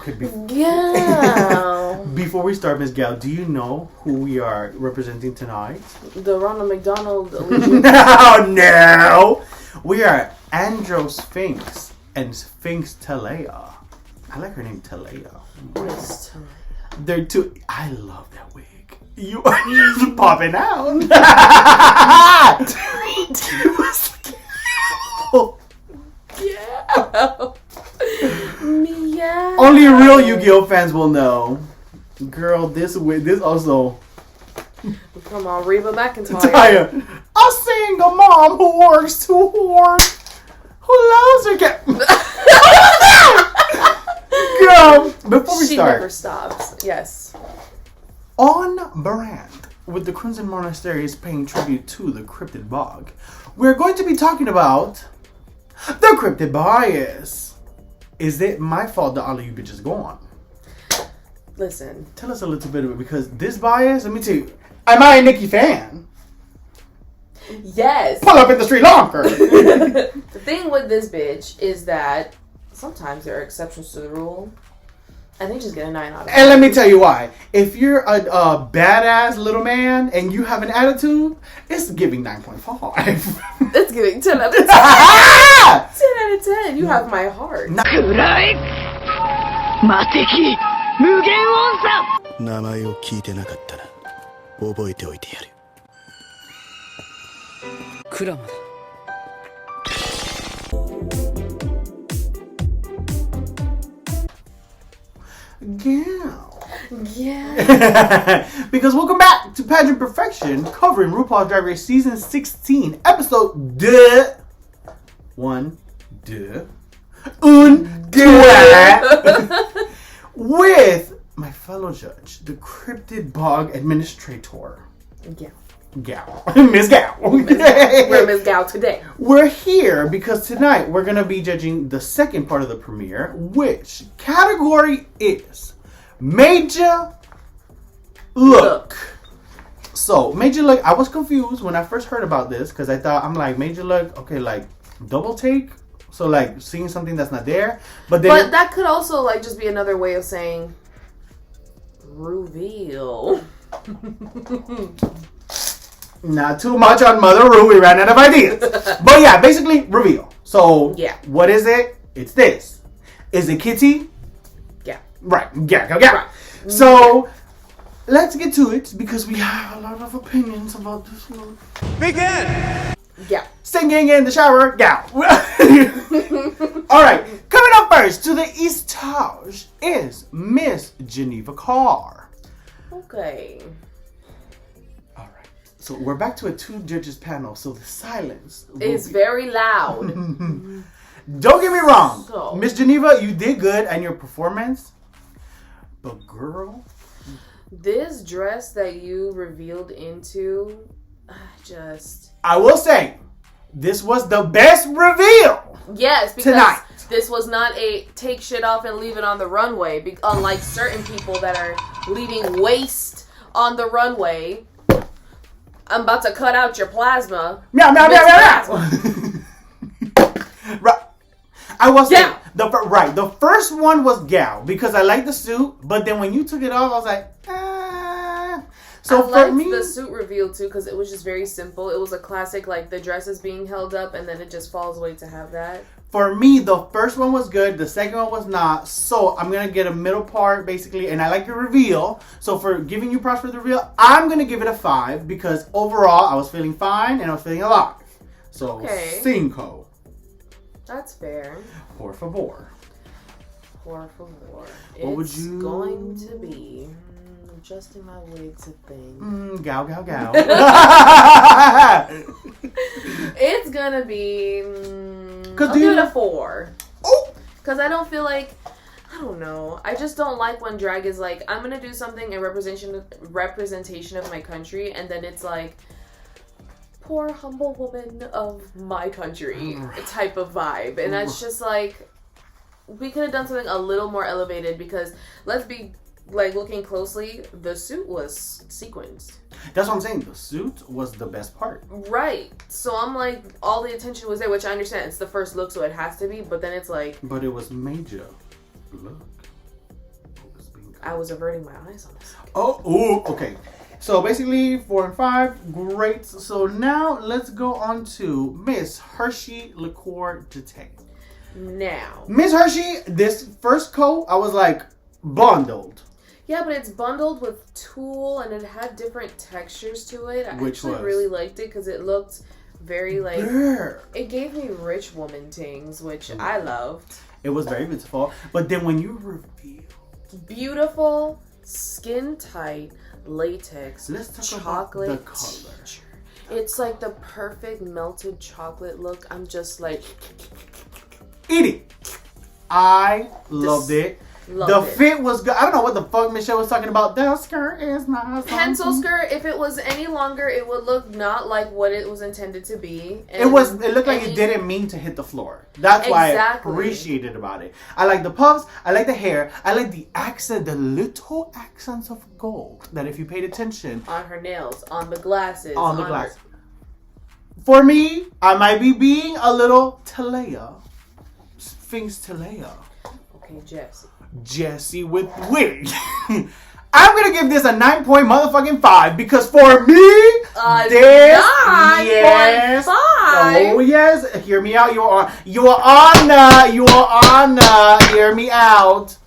Okay, Gal. Before we start, Miss Gal, do you know who we are representing tonight? The Ronald McDonald. No! We are Andro Sphinx and Sphinx Talea. I like her name, Talea. Miss Talea. They're two. I love that wig. You are just popping out. Yeah. Mhi'ya. Only real Yu-Gi-Oh fans will know. Girl, this also. Come on, Reba McEntire. A single mom who works too hard. Who loves her cat. Girl, before we she start. She never stops. Yes. On brand with the CrimsonMonastery is paying tribute to the Cryptid Bog. We're going to be talking about the Cryptid Bias. Is it my fault that all of you bitches go on? Listen. Tell us a little bit of it, because this bias, let me tell you, am I a Nicki fan? Yes. Pull up in the street longer. The thing with this bitch is that sometimes there are exceptions to the rule. And they just get a 9 out of 10. And let me tell you why. If you're a badass little man and you have an attitude, it's giving 9.5. It's giving 10 out of 10. 10 out of 10. You have my heart. 名前を聞いてなかったな。覚えておいてやる。クラマだ。Yeah. Because welcome back to Pageant Perfection, covering RuPaul's Drag Race Season 16, Episode Deux. With my fellow judge, the Cryptid Bog Administrator. Gal. Miss Gal. We're Miss Gal today. We're here because tonight we're going to be judging the second part of the premiere, which category is Major Look. So, Major Look, I was confused when I first heard about this because I thought, I'm like, Major Look, okay, like double take? So, like, seeing something that's not there. But that could also, like, just be another way of saying ruveal. Not too much on Mother Ru. We ran out of ideas. But yeah, basically, reveal. So, yeah. What is it? It's this. Is it Kitty? Yeah. Right. Yeah. Right. So, let's get to it because we have a lot of opinions about this one. Begin! Yeah. Singing in the shower, gal. Alright, coming up first to the Eastage is Miss Geneva Carr. Okay. Alright, so we're back to a 2 judges panel, so the silence is very loud. Don't get me wrong. So. Miss Geneva, you did good in your performance. But girl, this dress that you revealed into, I will say, this was the best reveal. Yes, because tonight. This was not a take shit off and leave it on the runway. Unlike certain people that are leaving waste on the runway. I'm about to cut out your plasma. Meow. Right. I was saying, the first one was Gal because I liked the suit, but then when you took it off, I was like, So I for me, liked the suit reveal too because it was just very simple. It was a classic, like the dress is being held up and then it just falls away to have that. For me, the first one was good. The second one was not. So I'm going to get a middle part basically. And I like your reveal. So for giving you props for the reveal, I'm going to give it a 5 because overall I was feeling fine and I was feeling alive. So okay. 5. That's fair. Por favor. It's going to be adjusting my wig's a thing. Gal. It's gonna be. I'll give it a 4. Oh! Because I don't feel like. I don't know. I just don't like when drag is like, I'm gonna do something in representation of my country, and then it's like, poor humble woman of my country type of vibe. And that's just like, we could have done something a little more elevated because let's be like looking closely, the suit was sequenced. That's what I'm saying. The suit was the best part. Right. So I'm like, all the attention was there, which I understand. It's the first look, so it has to be. But then it's like... But it was major look. I was averting my eyes on this. Okay. So basically 4 and 5, great. So now let's go on to Miss Hershey Liqueur Detail. Now, Miss Hershey, this first coat, I was like bundled. Yeah, but it's bundled with tulle and it had different textures to it. I Which actually was? really liked it because it looked very like... Yeah. It gave me rich woman things, which I loved. It was very beautiful. But then when you reveal... Beautiful, skin tight, latex, Let's talk chocolate about the color. It's like the perfect melted chocolate look. I'm just like... Eat it. I loved it. The fit was good. I don't know what the fuck Michelle was talking about. The skirt is not pencil skirt. If it was any longer, it would look not like what it was intended to be. And it looked like it didn't mean to hit the floor. That's why I appreciated about it. I like the puffs. I like the hair. I like the accent, the little accents of gold. That if you paid attention on her nails, on the glasses, on the glasses. For me, I might be being a little Talea. Sphinx Talea. Okay, Jessie with wig. I'm gonna give this a 9.5 because for me, this 9.5. Oh yes, hear me out. Your honor. Hear me out.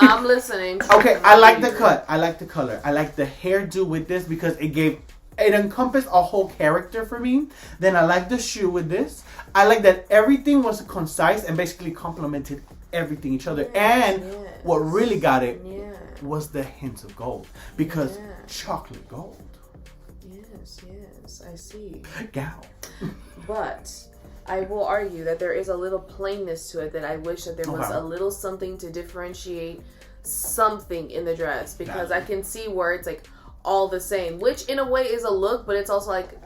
I'm listening. Okay, I like the cut. I like the color. I like the hairdo with this because it encompassed a whole character for me. Then I like the shoe with this. I like that everything was concise and basically complemented everything each other. And what really got it was the hints of gold. Because chocolate gold. Yes, I see. Gal. But I will argue that there is a little plainness to it that I wish that there was a little something to differentiate something in the dress. Because I can see where it's like all the same. Which in a way is a look, but it's also like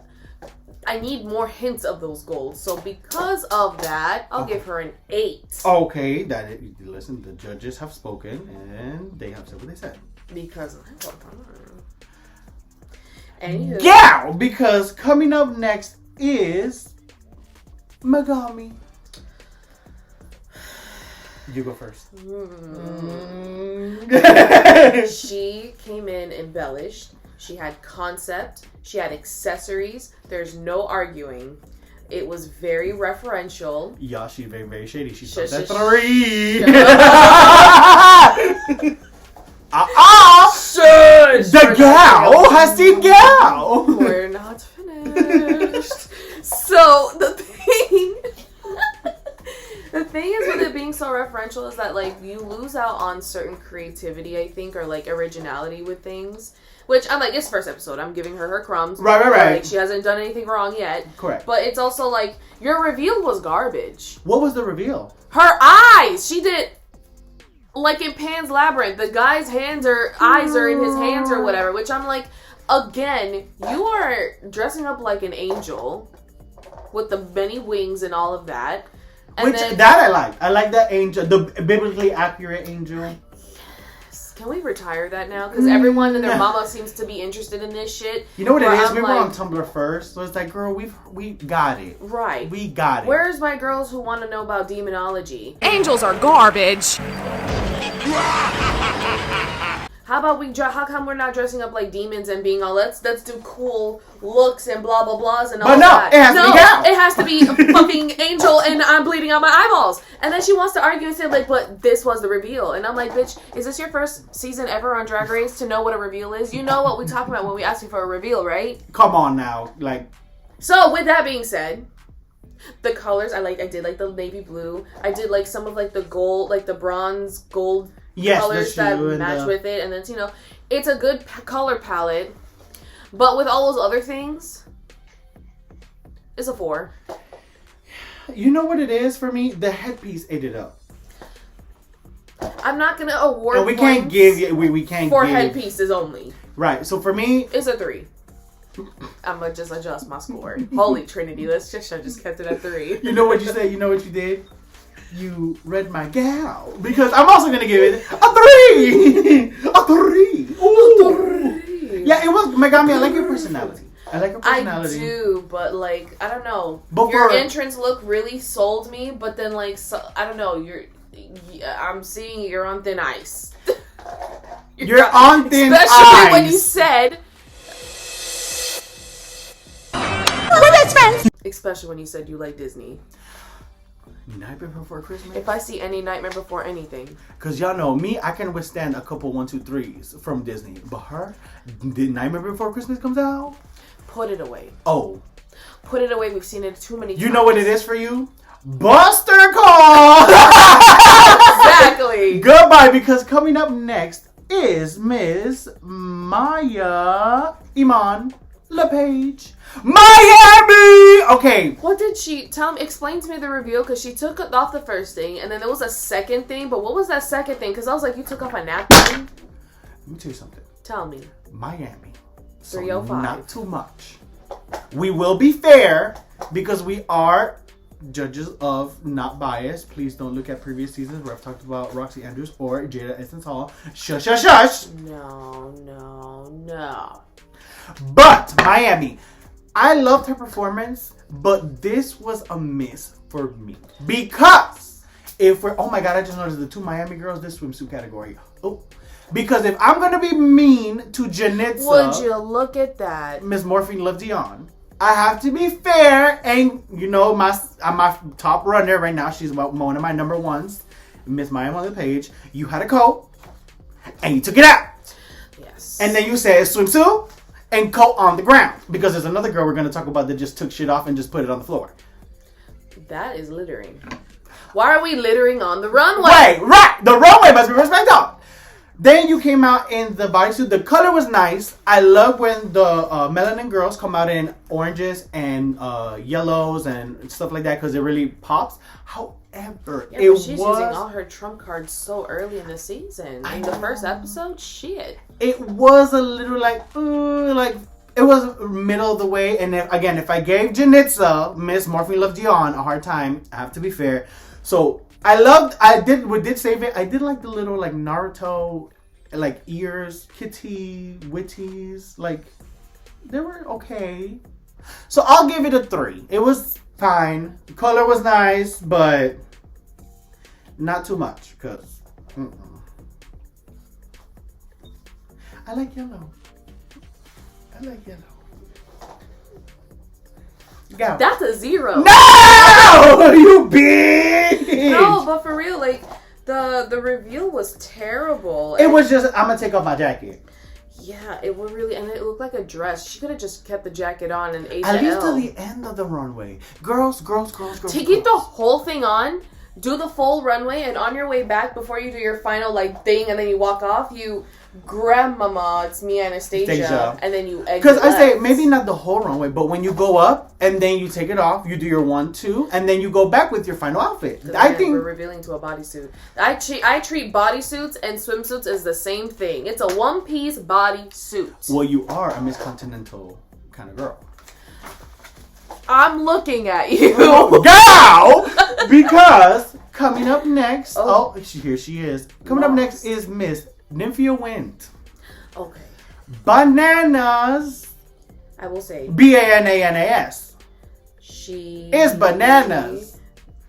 I need more hints of those golds. So because of that, I'll give her an 8. Okay, listen, the judges have spoken and they have said what they said. Because anywho. Yeah, because coming up next is Megami. You go first. She came in embellished. She had concept. She had accessories. There's no arguing. It was very referential. Yeah, she's very, very shady. She's at 3. The gal has seen gal. We're not finished. So the thing is with it being so referential is that like you lose out on certain creativity, I think, or like originality with things. Which I'm like, it's first episode. I'm giving her crumbs. Right. Like, she hasn't done anything wrong yet. Correct. But it's also like, your reveal was garbage. What was the reveal? Her eyes! She did, like in Pan's Labyrinth, the guy's eyes are in his hands or whatever. Which I'm like, again, you are dressing up like an angel with the many wings and all of that. And that I like. I like that angel, the biblically accurate angel. Can we retire that now? Because everyone and their mama seems to be interested in this shit. You know what it is? We were on Tumblr first, so it's like, girl, we got it. Right. We got it. Where's my girls who want to know about demonology? Angels are garbage. How about how come we're not dressing up like demons and being all let's do cool looks and blah blah blahs and all that? It has to be gal. It has to be a fucking angel and I'm bleeding out my eyeballs. And then she wants to argue and say like, but this was the reveal. And I'm like, bitch, is this your first season ever on Drag Race to know what a reveal is? You know what we talk about when we ask you for a reveal, right? Come on now, like. So with that being said, the colors I did like the navy blue. I did like some of like the gold, like the bronze gold. Colors that match with it, and then it's a good color palette, but with all those other things, it's a 4. You know what it is for me? The headpiece ate it up. I'm not gonna award. And we can't give you. We can't for give headpieces only. Right. So for me, it's a 3. I'm gonna just adjust my score. Holy Trinity! I just kept it at 3. You know what you said? You know what you did? You read my gal. Because I'm also going to give it a 3. A 3. Ooh. Yeah, it was Megami. I like your personality. I do, but like, I don't know. Your entrance look really sold me, but then like, I don't know. I'm seeing you're on thin ice. You're on thin ice. Especially when you said... We're best friends. Especially when you said you like Disney. Nightmare Before Christmas? If I see any Nightmare Before anything. Because y'all know me, I can withstand a couple 1, 2, 3s from Disney. But her, did Nightmare Before Christmas comes out? Put it away. Oh. Put it away. We've seen it too many times. You know what it is for you? Buster Call! Exactly. Goodbye, because coming up next is Miss Mhi'ya Iman LePage. Miami! Okay. What did she... explain to me the reveal, because she took off the first thing, and then there was a second thing, but what was that second thing? Because I was like, you took off a napkin? Let me tell you something. Tell me. Miami. 305. Not too much. We will be fair, because we are judges of not bias. Please don't look at previous seasons where I've talked about Roxy Andrews or Jada Essence Hall. Shush, shush, shush. No. But Miami, I loved her performance, but this was a miss for me. Because if we're, oh my God, I just noticed the 2 Miami girls, this swimsuit category. Oh, because if I'm going to be mean to Janitza, would you look at that? Miss Morphine Love Dion, I have to be fair, and you know, my top runner right now, she's one of my number ones, Miss Miami on the page. You had a coat, and you took it out. Yes. And then you said swimsuit and coat on the ground. Because there's another girl we're going to talk about that just took shit off and just put it on the floor. That is littering. Why are we littering on the runway? Right. The runway must be respected. Then you came out in the bodysuit. The color was nice. I love when the melanin girls come out in oranges and yellows and stuff like that because it really pops. However, she's using all her trump cards so early in the season. In the first episode, shit. It was a little like it was middle of the way. And if I gave Janitza, Miss Morphine Love Dion, a hard time, I have to be fair. So we did save it. I did like the little like Naruto, like ears, kitty, witties. Like, they were okay. So I'll give it a 3. It was fine. The color was nice, but not too much. Because I like yellow. Go. That's a 0. No! You bitch! No, but for real, like, the reveal was terrible. It was just, I'm gonna take off my jacket. Yeah, it was really, and it looked like a dress. She could have just kept the jacket on and ate At the least L. to the end of the runway. Girls. Take it the whole thing on, do the full runway, and on your way back, before you do your final, like, thing, and then you walk off, you grab Mama, it's Mhi'ya Anastasia, and then you exit. Because I say, maybe not the whole runway, but when you go up, and then you take it off, you do your 1, 2, and then you go back with your final outfit. I think we're revealing to a bodysuit. I treat bodysuits and swimsuits as the same thing. It's a one-piece bodysuit. Well, you are a Miss Continental kind of girl. I'm looking at you. Girl! Because coming up next, here she is. Coming up next is Miss Nymphia Wind. Okay. Bananas. I will say. Bananas. She is bananas.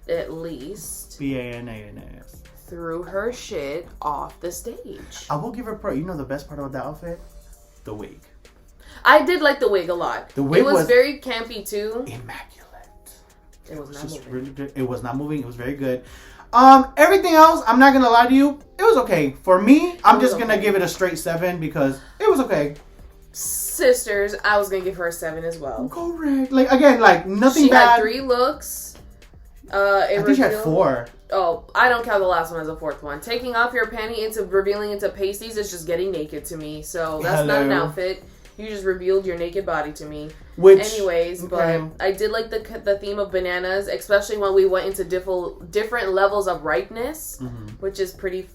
At least. Bananas. Threw her shit off the stage. I will give her you know the best part about that outfit? The wig. I did like the wig a lot. The wig was very campy too. Immaculate. It was not moving. Really good. It was not moving. It was very good. Everything else, I'm not gonna lie to you, it was okay. For me, I'm just gonna give it a straight 7 because it was okay. Sisters, I was gonna give her a 7 as well. Correct. Like, again, like, nothing she bad. She had 3 looks. I think she had 4. Oh, I don't count the last one as a 4th one. Taking off your panty into revealing into pasties is just getting naked to me. So that's not an outfit. You just revealed your naked body to me. But I did like the theme of bananas, especially when we went into different levels of ripeness, which is pretty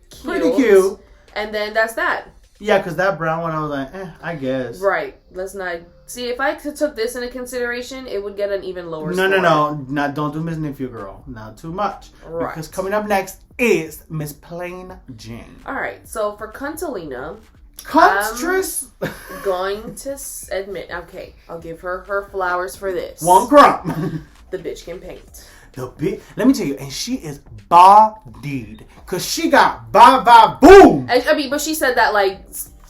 cute. And then that's that. Yeah, because that brown one, I was like, I guess. Right. Let's not... See, if I took this into consideration, it would get an even lower score. No. Don't do Miss Nymphia, girl. Not too much. Right. Because coming up next is Miss Plain Jane. All right. So, for Cuntalina... Constress. Going to admit, okay, I'll give her flowers for this. 1 crumb. The bitch can paint. Let me tell you, and she is bodied. Because she got boom. I mean, but she said that, like,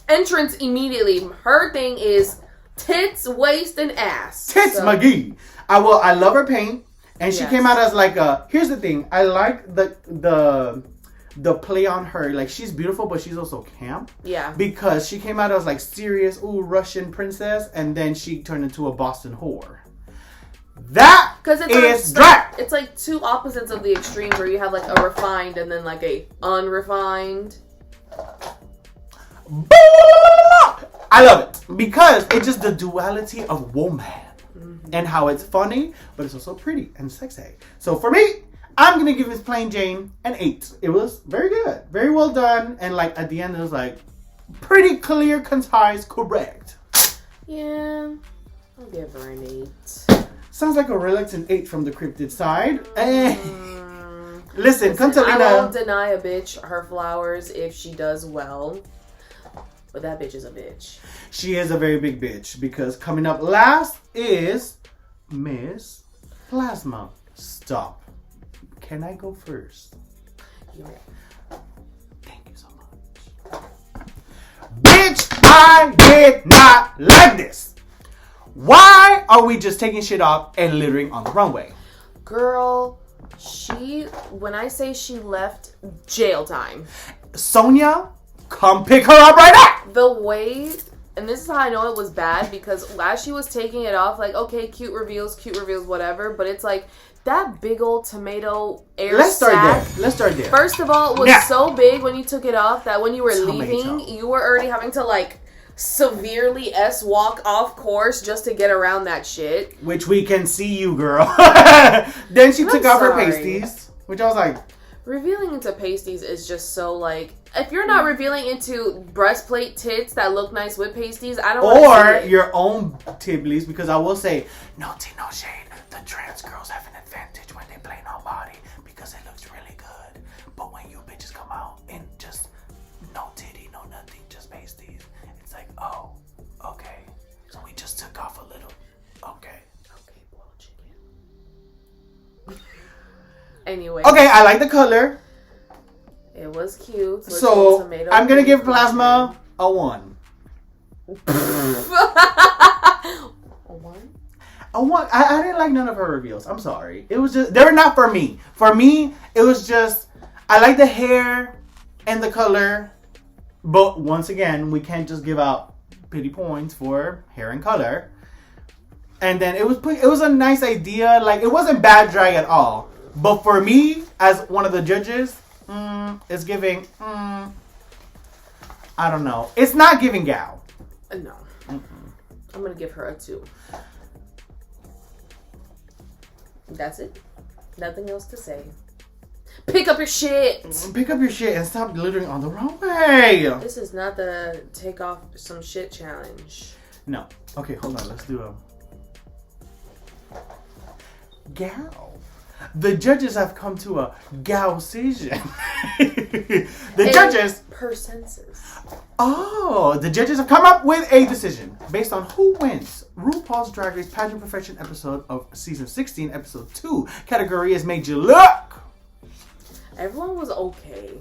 entrance immediately. Her thing is tits, waist, and ass. Tits McGee. I love her paint. And she came out as like here's the thing. I like the play on her. Like, she's beautiful, but she's also camp. Yeah. Because she came out as like serious, Russian princess, and then she turned into a Boston whore. That is drag. It's like two opposites of the extremes, where you have like a refined and then like a unrefined. I love it because it's just the duality of woman and how it's funny, but it's also pretty and sexy. So for me, I'm gonna give this Plain Jane an 8. It was very good, very well done, and like at the end it was like pretty clear, concise, correct. Yeah, I'll give her an 8. Sounds like a reluctant 8 from the cryptid side. Listen, Contalina. I won't deny a bitch her flowers if she does well. But that bitch is a bitch. She is a very big bitch, because coming up last is Miss Plasma. Stop. Can I go first? Yeah. Thank you so much. Bitch, I did not like this. Why are we just taking shit off and littering on the runway? Girl, when I say she left, jail time. Sonia, come pick her up right now. The way, and this is how I know it was bad, because as she was taking it off, like, okay, cute reveals, whatever, but it's like, that big old tomato air sac. Let's start there. First of all, it was so big when you took it off that when you were leaving, you were already having to, like, severely walk off course just to get around that shit. Which we can see you, girl. Then she took off her pasties, which I was like... Revealing into pasties is just so, like... If you're not revealing into breastplate tits that look nice with pasties, I don't want to see it. Your own tiblies, because I will say, no tea, no shade. The trans girls have an advantage when they play no body, because it looks really good. But when you bitches come out and just no titty, no nothing, just pasties, it's like, oh, okay. So we just took off a little. Okay. Okay, boiled chicken. Anyway. Okay, I like the color. It was cute. So I'm gonna give Plasma a 1. A 1? A 1. I didn't like none of her reveals. I'm sorry. It was just, they were not for me. For me, it was just, I like the hair and the color, but once again, we can't just give out pity points for hair and color. And then it was a nice idea. Like, it wasn't bad drag at all. But for me, as one of the judges, it's giving, I don't know. It's not giving gal. No. I'm going to give her a 2. That's it. Nothing else to say. Pick up your shit. Pick up your shit and stop littering on the runway. This is not the take off some shit challenge. No. Okay, hold on. Let's do a gal. The judges have come to a gal decision. The judges per census. Oh, the judges have come up with a decision based on who wins RuPaul's Drag Race Pageant Perfection episode of season 16, episode 2. Category is Made You Look. Everyone was okay.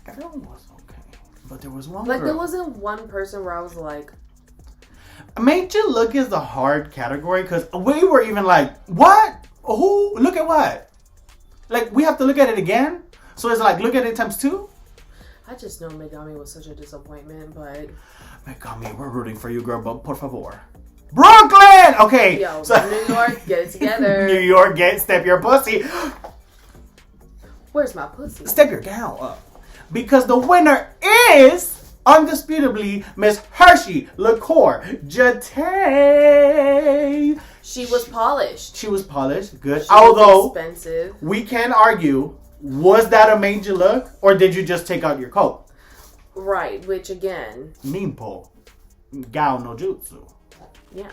Everyone was okay, but there was one. Like, there wasn't one person where I was like, Made You Look is the hard category, because we were even like, what? Who? Look at what? Like, we have to look at it again? So it's like, look at it times 2? I just know Megami was such a disappointment, but... Megami, we're rooting for you, girl, but por favor. Brooklyn! Okay. Yo, New York, get it together. New York, step your pussy. Where's my pussy? Step your gal up. Because the winner is... undisputably, Miss Hershey LaCour Jate. She was polished. She was polished. Good. She Although, was expensive. We can argue, was that a Made You Look? Or did you just take out your coat? Right. Which, again... Ninpo. Gao no jutsu. Yeah.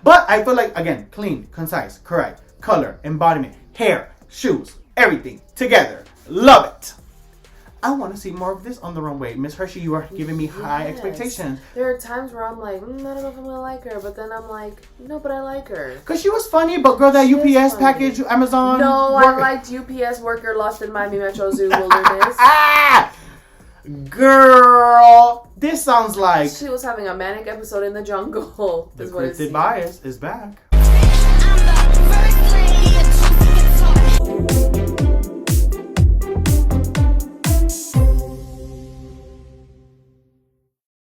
But I feel like, again, clean, concise, correct. Color, embodiment, hair, shoes, everything. Together. Love it. I want to see more of this on the runway. Miss Hershey, you are giving me high expectations. There are times where I'm like, I don't know if I'm going to like her. But then I'm like, no, but I like her. Because she was funny, but girl, that UPS package, Amazon. No, I liked UPS worker lost in Miami Metro Zoo wilderness. Girl, this sounds like... She was having a manic episode in the jungle. The cryptid bias is back.